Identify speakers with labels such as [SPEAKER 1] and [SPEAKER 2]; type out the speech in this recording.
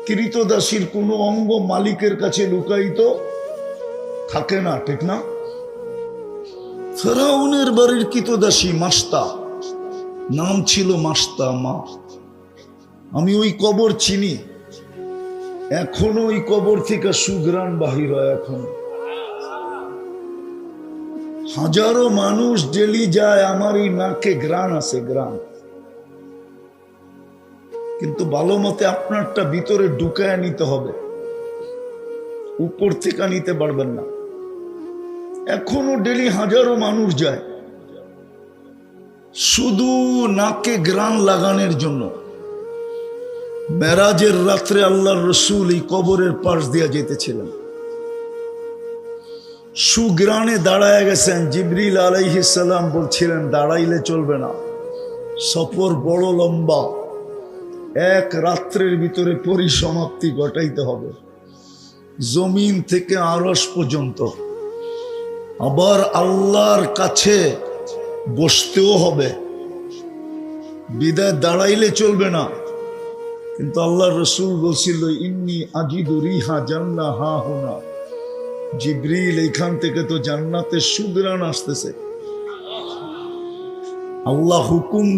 [SPEAKER 1] কৃতদাসীর কোনো অঙ্গ মালিকের কাছে লুকায়িত থাকে না, ঠিক না? ফেরাউনের বাড়ির কৃতদাসী মাস্তা, নাম ছিল মাস্তা মা। আমি ওই কবর চিনি, এখনো ওই কবর থেকে সুঘ্রাণ বাহির হয়। এখন হাজারো মানুষ ডেলি যায়, আমার এই নাকে গ্রাণ আছে, গ্রাণ। কিন্তু ভালো মতে আপনারটা ভিতরে ঢুকায় নিতে হবে, উপর থেকে নিতে পারবেন না। এখনো ডেলি হাজারো মানুষ যায় শুধু নাকে গ্রাণ লাগানোর জন্য। মেরাজের রাত্রে আল্লাহর রসুল এই কবরের পাশ দিয়া যেতেছিলেন, সুগ্রাণে দাঁড়ায় গেছেন। জিবরিল আলাইহিস সালাম বলছিলেন দাঁড়াইলে চলবে না, সফর বড় লম্বা, এক রাত্রের ভিতরে পরিসমাপ্তি ঘটাইতে হবে, জমিন থেকে আরশ পর্যন্ত। আবার আল্লাহর কাছে বসতেও হবে, বিদায় দাঁড়াইলে চলবে না। কিন্তু আল্লাহ রসুল বলছিল ইন্নী আজিদু রিহা জান্নাহ হা হুনা, জিবরিল এখান থেকে তো জান্নাতের সুঘ্রাণ আসতেছে। আল্লাহ হুকুম